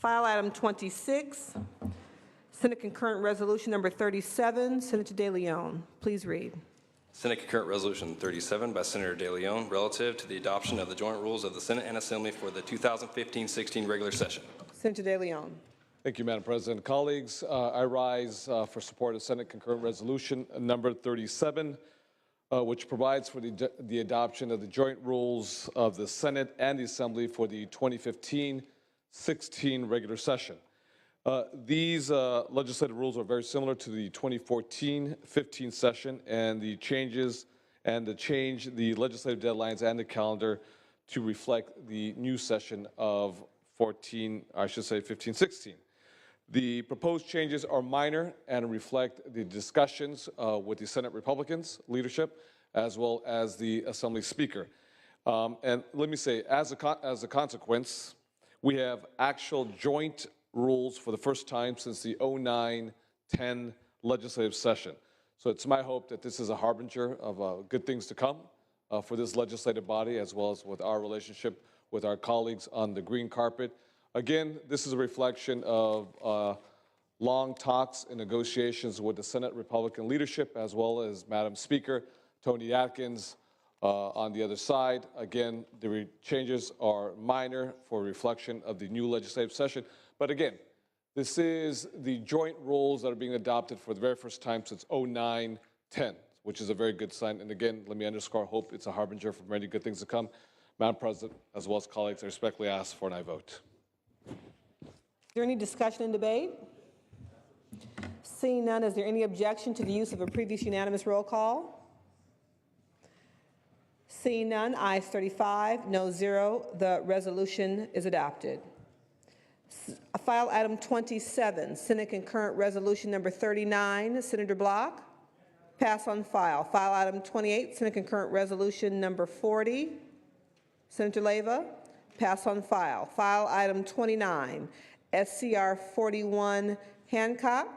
File item 26, Senate Concurrent Resolution number 37, Senator De Leon. Please read. Senate Concurrent Resolution 37 by Senator De Leon relative to the adoption of the joint rules of the Senate and Assembly for the 2015-16 regular session. Senator De Leon. Thank you, Madam President. Colleagues, I rise for support of Senate Concurrent Resolution number 37, which provides for the adoption of the joint rules of the Senate and the Assembly for the 2015-16 regular session. These legislative rules are very similar to the 2014-15 session, and the changes and change the legislative deadlines and the calendar to reflect the new session of 15-16. The proposed changes are minor and reflect the discussions with the Senate Republicans leadership as well as the Assembly Speaker. And let me say, as a consequence, we have actual joint rules for the first time since the 09-10 legislative session. So it's my hope that this is a harbinger of good things to come for this legislative body, as well as with our relationship with our colleagues on the green carpet. Again, this is a reflection of long talks and negotiations with the Senate Republican leadership, as well as Madam Speaker, Toni Atkins, on the other side. Again, the changes are minor for reflection of the new legislative session. But again, this is the joint rules that are being adopted for the very first time since 09-10, which is a very good sign. And again, let me underscore, I hope it's a harbinger for many good things to come. Madam President, as well as colleagues, I respectfully ask for an aye vote. Is there any discussion and debate? Seeing none, is there any objection to the use of a previous unanimous roll call? Seeing none, ayes 35, no 0. The resolution is adopted. File item 27, Senate Concurrent Resolution number 39, Senator Block. Pass on file. File item 28, Senate Concurrent Resolution number 40, Senator Leyva. Pass on file. File item 29, SCR 41, Hancock.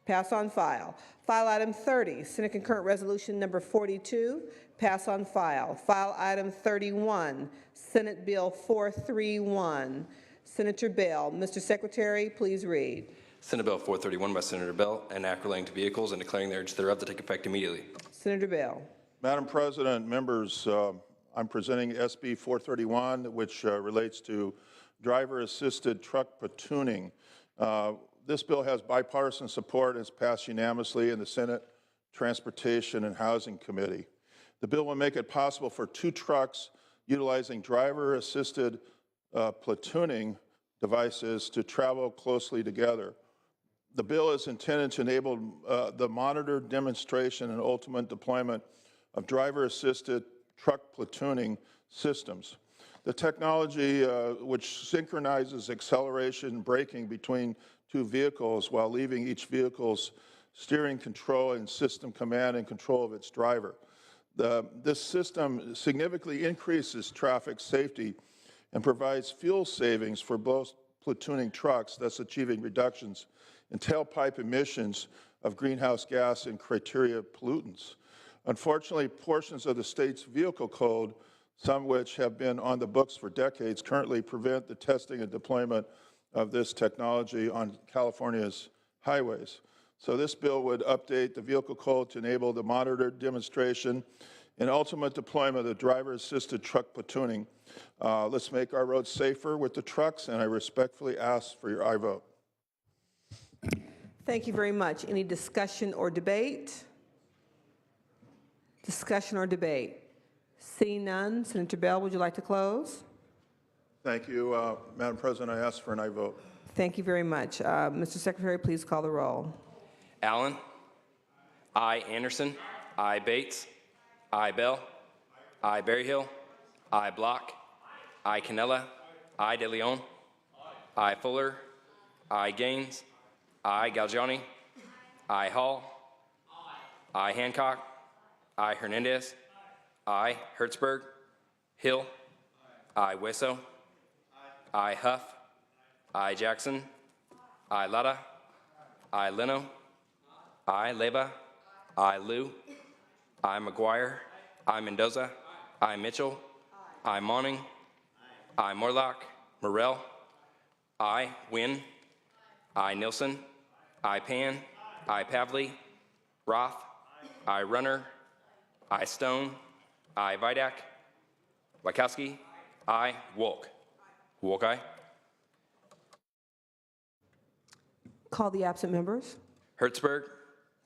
Pass on file. File item 30, Senate Concurrent Resolution number 42, pass on file. File item 31, Senate Bill 431. Senator Bell. Mr. Secretary, please read. Senate Bill 431 by Senator Bell, an act relating to vehicles and declaring the urge thereof to take effect immediately. Senator Bell. Madam President, members, I'm presenting SB 431, which relates to driver-assisted truck platooning. This bill has bipartisan support and is passed unanimously in the Senate Transportation and Housing Committee. The bill will make it possible for two trucks utilizing driver-assisted platooning devices to travel closely together. The bill is intended to enable the monitored demonstration and ultimate deployment of driver-assisted truck platooning systems. The technology, which synchronizes acceleration and braking between two vehicles while leaving each vehicle's steering control and system command and control of its driver. This system significantly increases traffic safety and provides fuel savings for both platooning trucks, thus achieving reductions in tailpipe emissions of greenhouse gas and criteria pollutants. Unfortunately, portions of the state's vehicle code, some which have been on the books for decades, currently prevent the testing and deployment of this technology on California's highways. So this bill would update the vehicle code to enable the monitored demonstration and ultimate deployment of the driver-assisted truck platooning. Let's make our roads safer with the trucks, and I respectfully ask for your aye vote. Thank you very much. Any discussion or debate? Discussion or debate? Seeing none, Senator Bell, would you like to close? Thank you, Madam President. I ask for an aye vote. Thank you very much. Mr. Secretary, please call the roll. Allen. Aye. Anderson. Aye. Bates. Aye. Bell. Aye. Berryhill. Aye. Block. Aye. Cannella. Aye. De Leon. Aye. Fuller. Aye. Gaines. Aye. Galgiani. Aye. Hall. Aye. Hancock. Aye. Hernandez. Aye. Hertzberg. Hill. Aye. Wesso. Aye. Huff. Aye. Jackson. Aye. Latta. Aye. Leno. Aye. Leyva. Aye. Liu. Aye. McGuire. Aye. Mendoza. Aye. Mitchell. Aye. Monning. I. Morlock. Morel. I. Wynn. I. Nilsson. I. Pan. I. Pavley. Roth. I. Runner. I. Stone. I. Vidak. Wachowski. I. Wolk. Wolk, aye. Call the absent members. Hertzberg.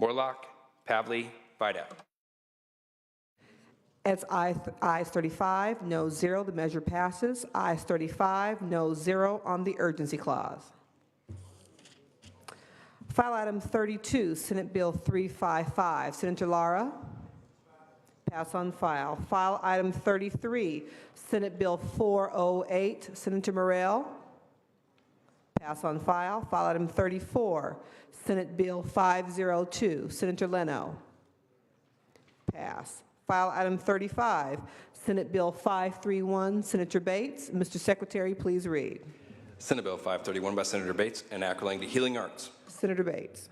Morlock. Pavley. Vidak. As ayes 35, no 0, the measure passes. Ayes 35, no 0 on the urgency clause. File item 32, Senate Bill 355. Senator Lara? Pass on file. File item 33, Senate Bill 408. Senator Morel? Pass on file. File item 34, Senate Bill 502. Senator Leno? Pass. File item 35, Senate Bill 531. Senator Bates. Mr. Secretary, please read. Senate Bill 531 by Senator Bates, enacting the Healing Arts. Senator Bates.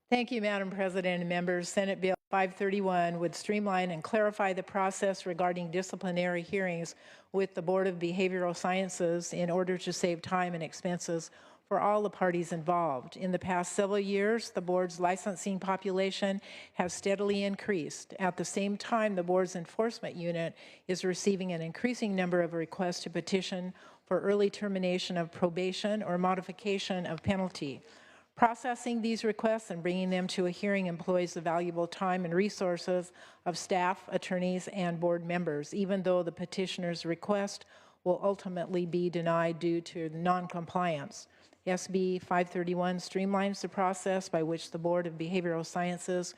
Thank you, Madam President and members. Senate Bill 531 would streamline and clarify the process regarding disciplinary hearings with the Board of Behavioral Sciences in order to save time and expenses for all the parties involved. In the past several years, the board's licensing population has steadily increased. At the same time, the board's enforcement unit is receiving an increasing number of requests to petition for early termination of probation or modification of penalty. Processing these requests and bringing them to a hearing employs the valuable time and resources of staff, attorneys, and board members, even though the petitioner's request will ultimately be denied due to noncompliance. SB 531 streamlines the process by which the Board of Behavioral Sciences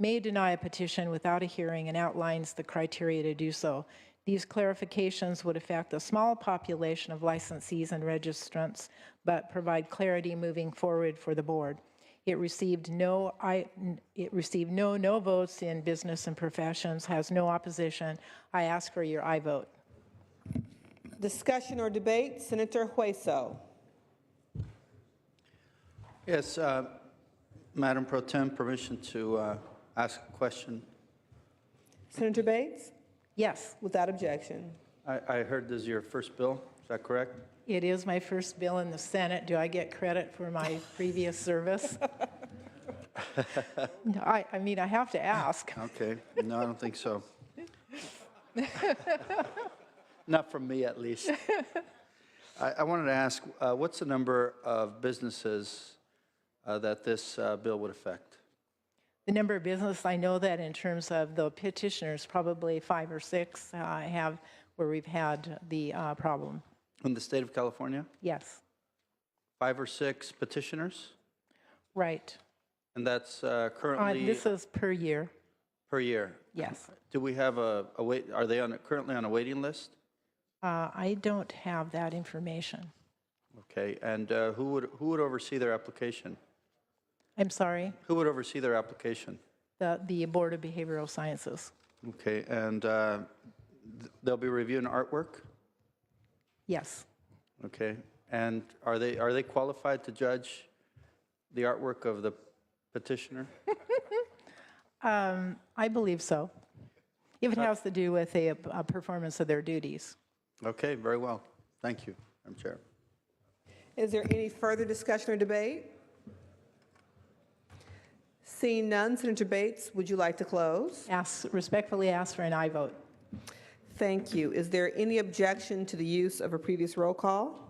may deny a petition without a hearing and outlines the criteria to do so. These clarifications would affect a small population of licensees and registrants, but provide clarity moving forward for the board. It received no votes in business and professions, has no opposition. I ask for your aye vote. Discussion or debate? Senator Hueso. Yes, Madam Pro Tem, permission to ask a question. Senator Bates? Yes, Without objection. I heard this is your first bill, is that correct? it is my first bill in the Senate. Do I get credit for my previous service? No, I mean, I have to ask. Okay, no, I don't think so. Not from me, at least. I wanted to ask, what's the number of businesses that this bill would affect? The number of business, I know that in terms of the petitioners, probably 5 or 6 have where we've had the problem. In the state of California? Yes, 5 or 6 petitioners? right. And that's currently This is per year, per year? yes. Do we have a wait, are they currently on a waiting list? I don't have that information. Okay, and who would oversee their application? I'm sorry, Who would oversee their application? the Board of Behavioral Sciences. Okay, and they'll be reviewing artwork? Yes, Okay, and are they qualified to judge the artwork of the petitioner? I believe so, if it has to do with a performance of their duties. Okay, very well. Thank you, Madam Chair. Is there any further discussion or debate? Seeing none, Senator Bates, would you like to close? Respectfully ask for an aye vote. Thank you. Is there any objection to the use of a previous roll call?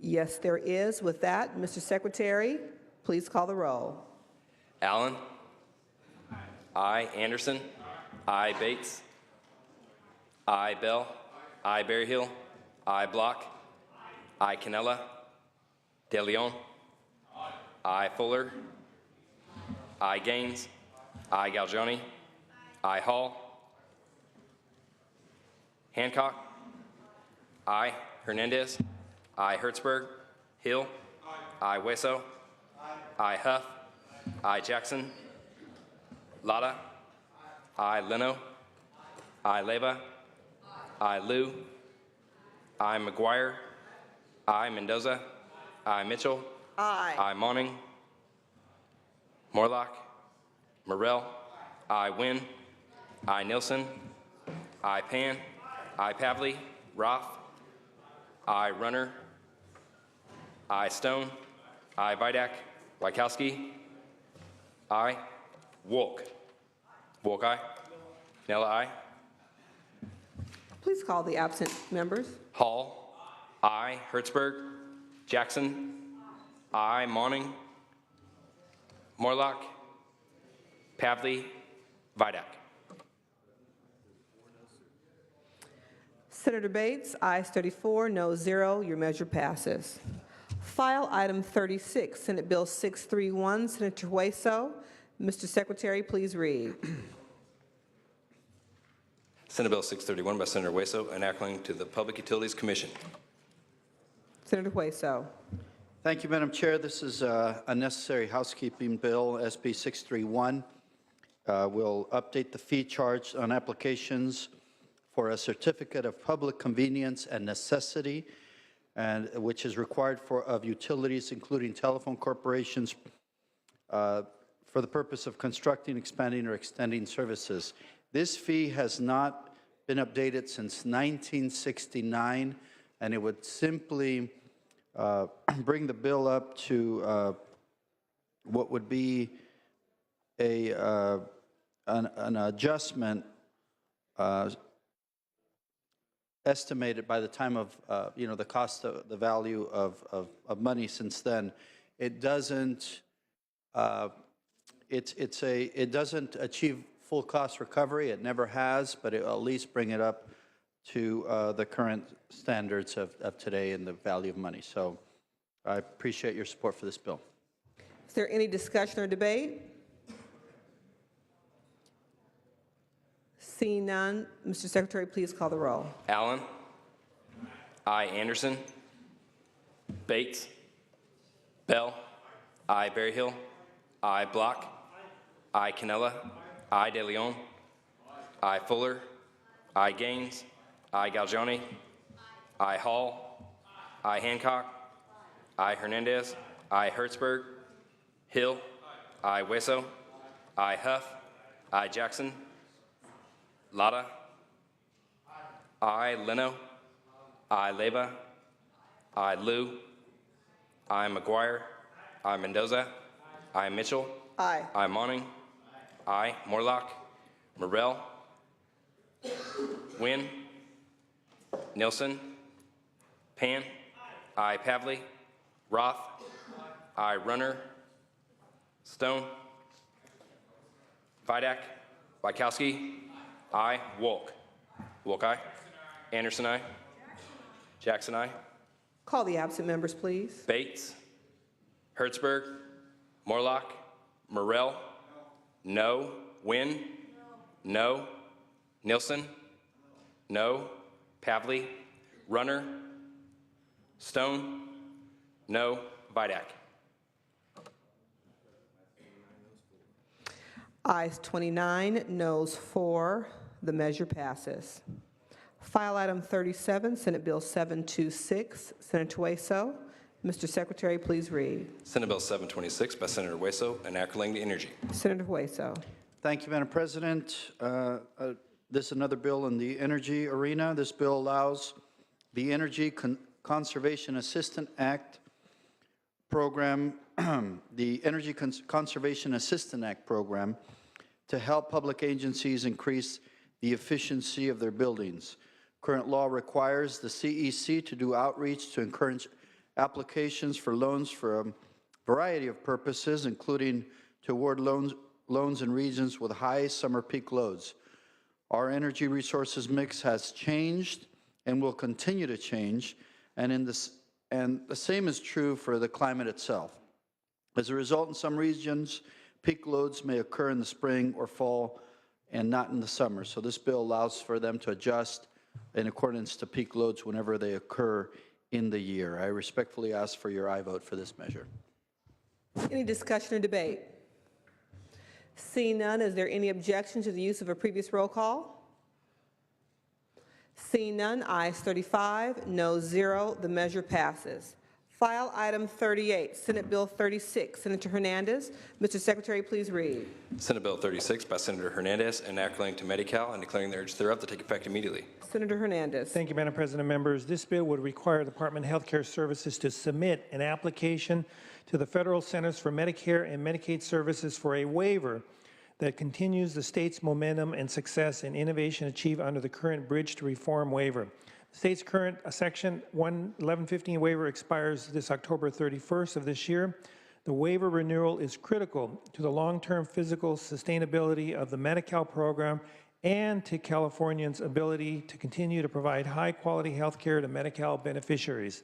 Yes, there is. With that, Mr. Secretary, please call the roll. Allen. I. Anderson. I. Bates. I. Bell. I. Berryhill. I. Block. I. Canella. De Leon. I. Fuller. I. Gaines. I. Galgioni. I. Hall. Hancock. I. Hernandez. I. Hertzberg. Hill. I. Hueso. I. Huff. I. Jackson. Lada. I. Leno. I. Leyva. I. Liu. I. McGuire. I. Mendoza. I. Mitchell. Aye. I. Monning. Morlock. Morel. I. Wynn. I. Nilsson. I, Pan. I, Pavley. Roth. I, Runner. I, Stone. I, Vidak. Wykowski. I, Wolk. Wolk, aye. Nella, aye. Please call the absent members. Hall. I, Hertzberg. Jackson. I, Monning. Morlock. Pavley. Vidak. Senator Bates, ayes 34, no 0. Your measure passes. File item 36, Senate Bill 631, Senator Hueso. Mr. Secretary, please read. Senate Bill 631 by Senator Hueso, enacting to the Public Utilities Commission. Senator Hueso. Thank you, Madam Chair. This is a necessary housekeeping bill, SB 631. Will update the fee charged on applications for a certificate of public convenience and necessity, and which is required of utilities, including telephone corporations, for the purpose of constructing, expanding, or extending services. This fee has not been updated since 1969, and it would simply bring the bill up to what would be an adjustment estimated by the time of the cost of the value of money since then. It doesn't it doesn't achieve full cost recovery. It never has, but it will at least bring it up to the current standards of today and the value of money. So I appreciate your support for this bill. Is there any discussion or debate? Seeing none, Mr. Secretary, please call the roll. Allen. I, Anderson. Bates. Bell. I, Berryhill. I, Block. I, Canella. I, De Leon. I, Fuller. I, Gaines. I, Galgiani. I, Hall. I, Hancock. I, Hernandez. I, Hertzberg. Hill. I, Hueso. I, Huff. I, Jackson. Lada. I, Leno. I, Leyva. I, Liu. I, McGuire. I, Mendoza. I, Mitchell. Aye. I, Monning. I, Morlock. Morrell. Wynn. Nilsson. Pan. I, Pavley. Roth. I, Runner. Stone. Vidak. Wykowski. I, Wolk. Wolk, aye. Anderson, aye. Jackson, aye. Call the absent members, please. Bates. Hertzberg. Morlock. Morrell. No. Wynn. No. Nilsson. No. Pavley. Runner. Stone. No. Vidak. Ayes 29, noes 4. The measure passes. File item 37, Senate Bill 726, Senator Hueso. Mr. Secretary, please read. Senate Bill 726 by Senator Hueso, enacting the energy. Senator Hueso. Thank you, Madam President. This is another bill in the energy arena. This bill allows the Energy Conservation Assistance Act program, the Energy Conservation Assistance Act program, to help public agencies increase the efficiency of their buildings. Current law requires the CEC to do outreach to encourage applications for loans for a variety of purposes, including to award loans in regions with high summer peak loads. Our energy resources mix has changed and will continue to change, and the same is true for the climate itself. As a result, in some regions, peak loads may occur in the spring or fall and not in the summer. So this bill allows for them to adjust in accordance to peak loads whenever they occur in the year. I respectfully ask for your aye vote for this measure. Any discussion or debate? Seeing none, is there any objection to the use of a previous roll call? Seeing none, ayes 35, no 0. The measure passes. File item 38, Senate Bill 36. Senator Hernandez. Mr. Secretary, please read. Senate Bill 36 by Senator Hernandez, enacting to Medi-Cal and declaring the urge thereof to take effect immediately. Senator Hernandez. Thank you, Madam President. Members, this bill would require the Department of Health Care Services to submit an application to the Federal Centers for Medicare and Medicaid Services for a waiver that continues the state's momentum and success in innovation achieved under the current Bridge to Reform waiver. The state's current Section 1115 waiver expires this October 31st of this year. The waiver renewal is critical to the long-term physical sustainability of the Medi-Cal program and to Californians' ability to continue to provide high-quality health care to Medi-Cal beneficiaries.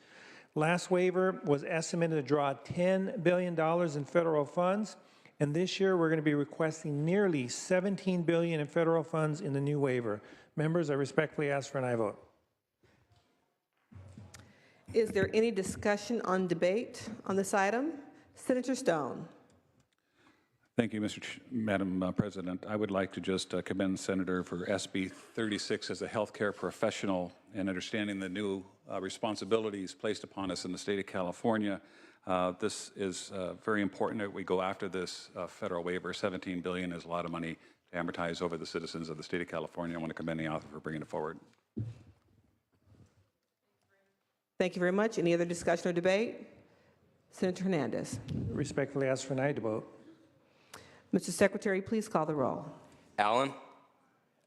Last waiver was estimated to draw $10 billion in federal funds, and this year we're going to be requesting nearly $17 billion in federal funds in the new waiver. Members, I respectfully ask for an aye vote. Is there any discussion debate on this item? Senator Stone. Thank you, Madam President. I would like to just commend the Senator for SB 36 as a healthcare professional and understanding the new responsibilities placed upon us in the state of California. This is very important that we go after this federal waiver. $17 billion is a lot of money to amortize over the citizens of the state of California. I want to commend the author for bringing it forward. Thank you very much. Any other discussion or debate? Senator Hernandez. Respectfully ask for an aye vote. Mr. Secretary, please call the roll. Allen.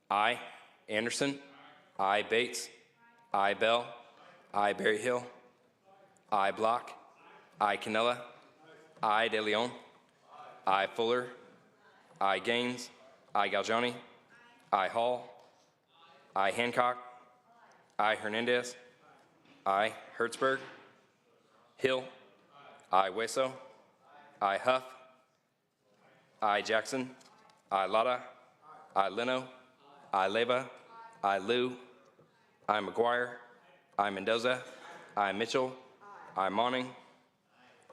Aye. Anderson. Aye. Bates. Aye. Bell. Aye. Berryhill. Aye. Block. Aye. Canella. Aye. De Leon. Aye. Fuller. Aye. Gaines. Aye. Galgiani. Aye. Hall. Aye. Hancock. Aye. Hernandez. Aye. Hertzberg. Hill. Aye. Hueso. Aye. Huff. Aye. Jackson. Aye. Lara. Aye. Leno. Aye. Leyva. Aye. Liu. Aye. McGuire. Aye. Mendoza. Aye. Mitchell. Aye. Monning.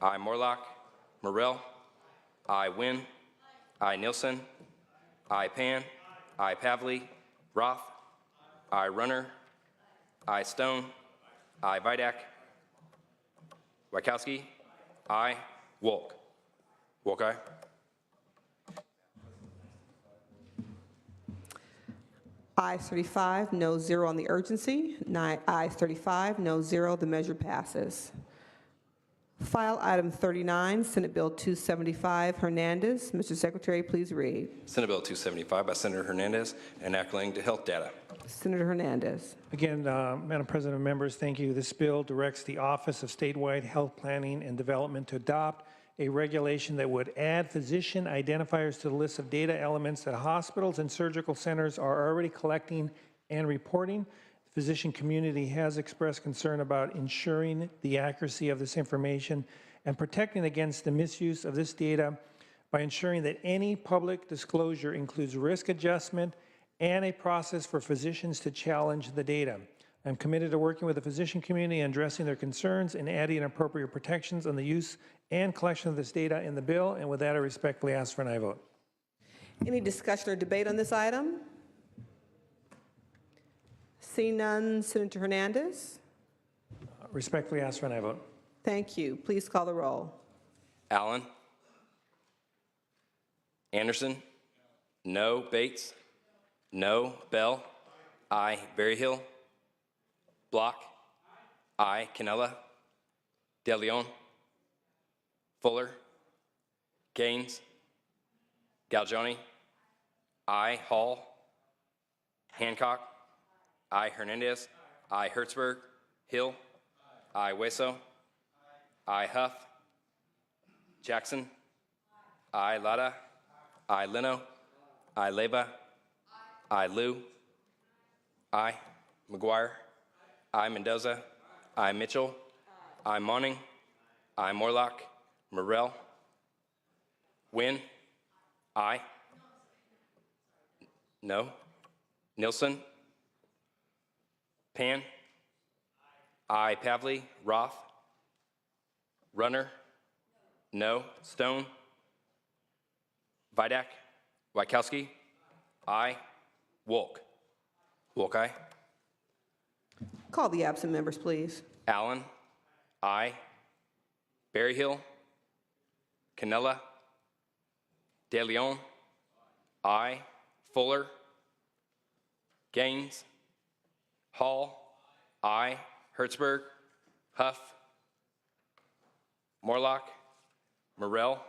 Aye. Morlock. Morrell. Aye. Wynn. Aye. Nielsen. Aye. Pan. Aye. Pavley. Roth. Aye. Runner. Aye. Stone. Aye. Vidak. Wachowski. Aye. Wolk. Wolk, aye. Ayes 35, no 0 on the urgency. Ayes 35, no 0. The measure passes. File item 39, Senate Bill 275, Hernandez. Mr. Secretary, please read. Senate Bill 275 by Senator Hernandez, enacting to health data. Senator Hernandez. Again, Madam President and members, thank you. This bill directs the Office of Statewide Health Planning and Development to adopt a regulation that would add physician identifiers to the list of data elements that hospitals and surgical centers are already collecting and reporting. The physician community has expressed concern about ensuring the accuracy of this information and protecting against the misuse of this data by ensuring that any public disclosure includes risk adjustment and a process for physicians to challenge the data. I'm committed to working with the physician community and addressing their concerns and adding appropriate protections on the use and collection of this data in the bill. And with that, I respectfully ask for an aye vote. Any discussion or debate on this item? Seeing none, Senator Hernandez. Respectfully ask for an aye vote. Thank you. Please call the roll. Allen. Anderson. No. Bates. No. Bell. Aye. Berryhill. Block. Aye. Canella. De Leon. Fuller. Gaines. Galgiani. Aye. Hall. Hancock. Aye. Hernandez. Aye. Hertzberg. Hill. Aye. Hueso. Aye. Huff. Jackson. Aye. Lara. Aye. Leno. Aye. Leyva. Aye. Liu. Aye. McGuire. Aye. Mendoza. Aye. Mitchell. Aye. Monning. Aye. Morlock. Morrell. Wynn. Aye. No. Nielsen. Pan. Aye. Pavley. Roth. Runner. No. Stone. Vidak. Wachowski. Aye. Wolk. Wolk, aye. Call the absent members, please. Allen. Aye. Berryhill, Canella, De Leon, I, Fuller, Gaines, Hall, I, Hertzberg, Huff, Morlock, Morrell,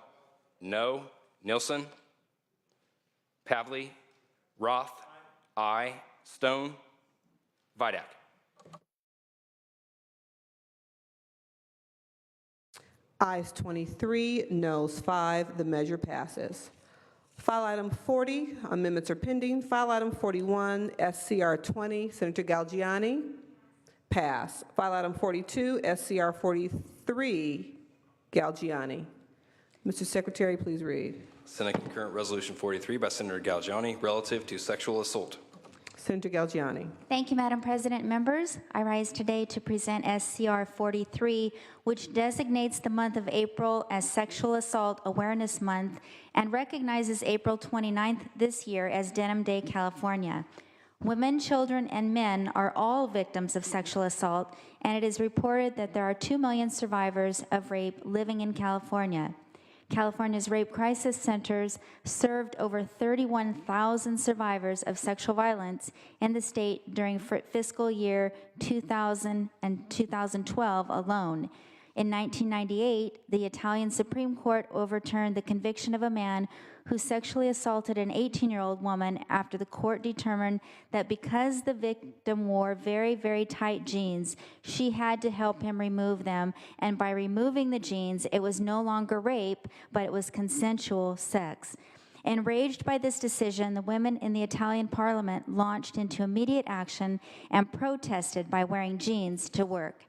No, Nilsson, Pavley, Roth, I, Stone, Vidak. Ayes 23, noes 5. The measure passes. File item 40, amendments are pending. File item 41, SCR 20, Senator Galgiani, pass. File item 42, SCR 43, Galgiani. Mr. Secretary, please read. Senate Concurrent Resolution 43 by Senator Galgiani relative to sexual assault. Senator Galgiani. Thank you, Madam President. Members, I rise today to present SCR 43, which designates the month of April as Sexual Assault Awareness Month and recognizes April 29th this year as Denim Day, California. Women, children, and men are all victims of sexual assault, and it is reported that there are 2 million survivors of rape living in California. California's Rape Crisis Centers served over 31,000 survivors of sexual violence in the state during fiscal year 2000 and 2012 alone. In 1998, the Italian Supreme Court overturned the conviction of a man who sexually assaulted an 18-year-old woman after the court determined that because the victim wore very, very tight jeans, she had to help him remove them, and by removing the jeans, it was no longer rape, but it was consensual sex. Enraged by this decision, the women in the Italian parliament launched into immediate action and protested by wearing jeans to work.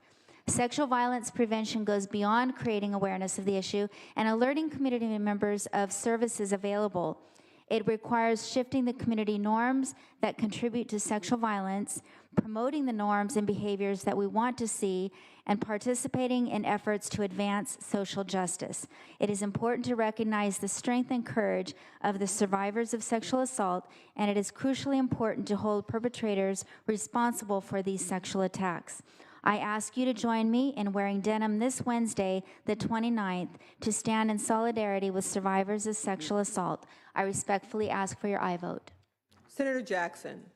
Sexual violence prevention goes beyond creating awareness of the issue and alerting community members of services available. It requires shifting the community norms that contribute to sexual violence, promoting the norms and behaviors that we want to see, and participating in efforts to advance social justice. It is important to recognize the strength and courage of the survivors of sexual assault, and it is crucially important to hold perpetrators responsible for these sexual attacks. I ask you to join me in wearing denim this Wednesday, the 29th, to stand in solidarity with survivors of sexual assault. I respectfully ask for your aye vote. Senator Jackson.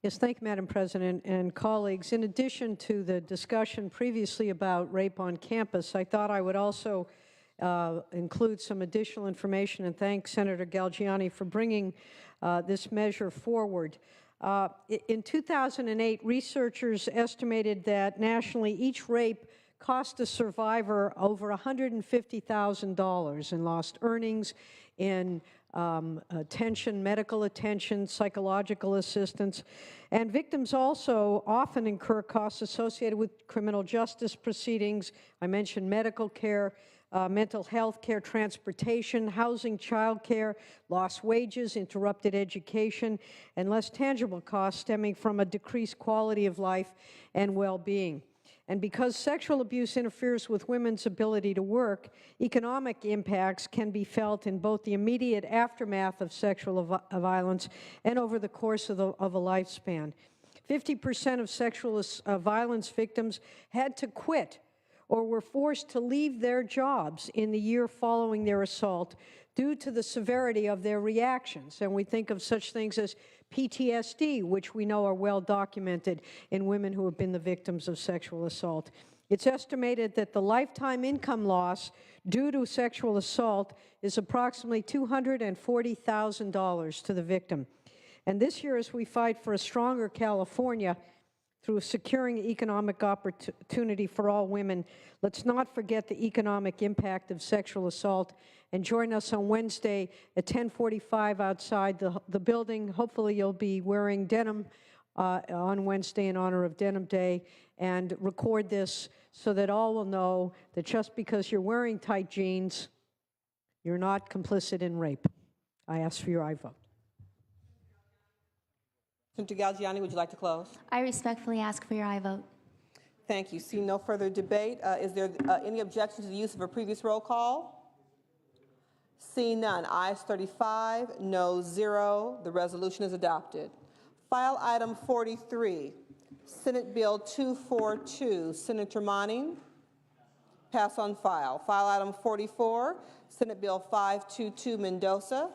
Yes, thank you, Madam President and colleagues. In addition to the discussion previously about rape on campus, I thought I would also include some additional information and thank Senator Galgiani for bringing this measure forward. In 2008, researchers estimated that nationally each rape cost a survivor over $150,000 in lost earnings, in attention, medical attention, psychological assistance. And victims also often incur costs associated with criminal justice proceedings. I mentioned medical care, mental health care, transportation, housing, child care, lost wages, interrupted education, and less tangible costs stemming from a decreased quality of life and well-being. And because sexual abuse interferes with women's ability to work, economic impacts can be felt in both the immediate aftermath of sexual violence and over the course of a lifespan. 50% of sexual violence victims had to quit or were forced to leave their jobs in the year following their assault due to the severity of their reactions. And we think of such things as PTSD, which we know are well documented in women who have been the victims of sexual assault. It's estimated that the lifetime income loss due to sexual assault is approximately $240,000 to the victim. And this year, as we fight for a stronger California, through securing economic opportunity for all women, let's not forget the economic impact of sexual assault. And join us on Wednesday at 10:45 outside the building. Hopefully you'll be wearing denim on Wednesday in honor of Denim Day, and record this so that all will know that just because you're wearing tight jeans, you're not complicit in rape. I ask for your aye vote. Senator Galgiani, would you like to close? I respectfully ask for your aye vote. Thank you. See no further debate. Is there any objection to the use of a previous roll call? Seeing none, ayes 35, noes 0. The resolution is adopted. File item 43, Senate Bill 242, Senator Monning, pass on file. File item 44, Senate Bill 522 Mendoza,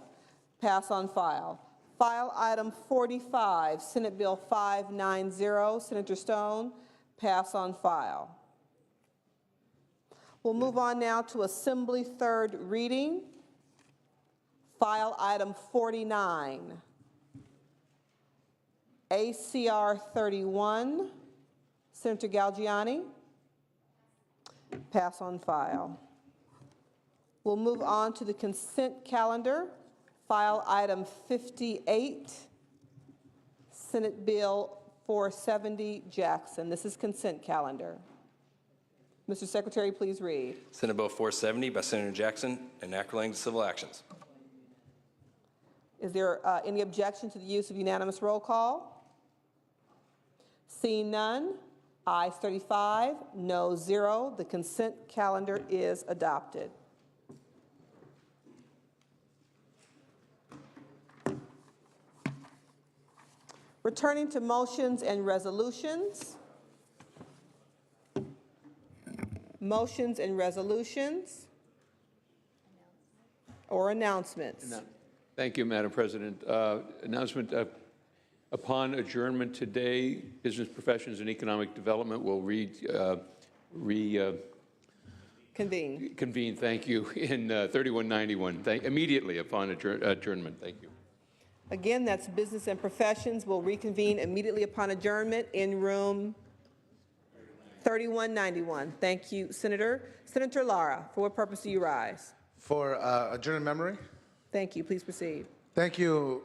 pass on file. File item 45, Senate Bill 590, Senator Stone, pass on file. We'll move on now to Assembly third reading. File item 49, ACR 31, Senator Galgiani, pass on file. We'll move on to the consent calendar. File item 58, Senate Bill 470 Jackson. This is consent calendar. Mr. Secretary, please read. Senate Bill 470 by Senator Jackson, enact relating to civil actions. Is there any objection to the use of unanimous roll call? Seeing none, ayes 35, no 0. The consent calendar is adopted. Returning to motions and resolutions. Motions and resolutions or announcements. Thank you, Madam President. Announcement, upon adjournment today, Business Professions and Economic Development will convene, thank you, in 3191, immediately upon adjournment. Thank you. Again, that's Business and Professions will reconvene immediately upon adjournment in room 3191. Thank you, Senator. Senator Lara, for what purpose do you rise? For adjourned memory. Thank you. Please proceed. Thank you,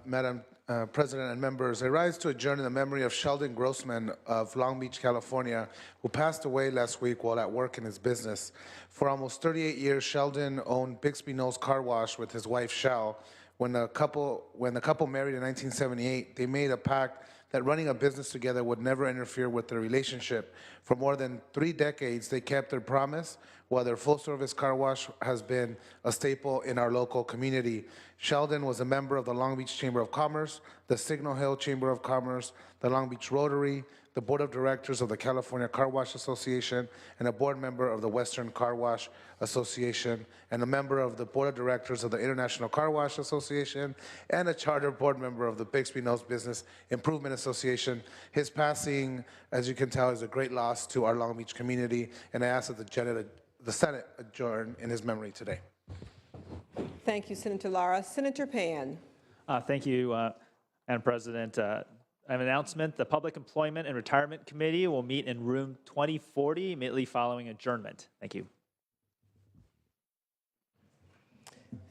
Madam President and members. I rise to adjourn in the memory of Sheldon Grossman of Long Beach, California, who passed away last week while at work in his business. For almost 38 years, Sheldon owned Bixby Knolls Car Wash with his wife, Shell. When the couple married in 1978, they made a pact that running a business together would never interfere with their relationship. For more than 3 decades, they kept their promise, while their full-service car wash has been a staple in our local community. Sheldon was a member of the Long Beach Chamber of Commerce, the Signal Hill Chamber of Commerce, the Long Beach Rotary, the Board of Directors of the California Car Wash Association, and a board member of the Western Car Wash Association, and a member of the Board of Directors of the International Car Wash Association, and a charter board member of the Bixby Knolls Business Improvement Association. His passing, as you can tell, is a great loss to our Long Beach community, and I ask that the Senate adjourn in his memory today. Thank you, Senator Lara. Senator Pan. Thank you, Madam President. I have an announcement. The Public Employment and Retirement Committee will meet in room 2040 immediately following adjournment. Thank you.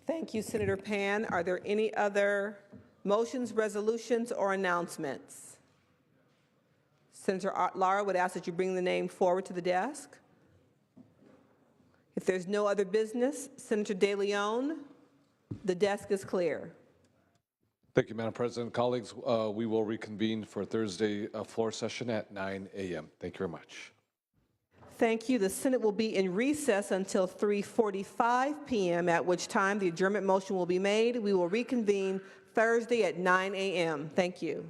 Thank you, Senator Pan. Are there any other motions, resolutions, or announcements? Senator Lara would ask that you bring the name forward to the desk. If there's no other business, Senator De Leon, the desk is clear. Thank you, Madam President. Colleagues, we will reconvene for Thursday floor session at 9 a.m. Thank you very much. Thank you. The Senate will be in recess until 3:45 p.m., at which time the adjournment motion will be made. We will reconvene Thursday at 9 a.m. Thank you.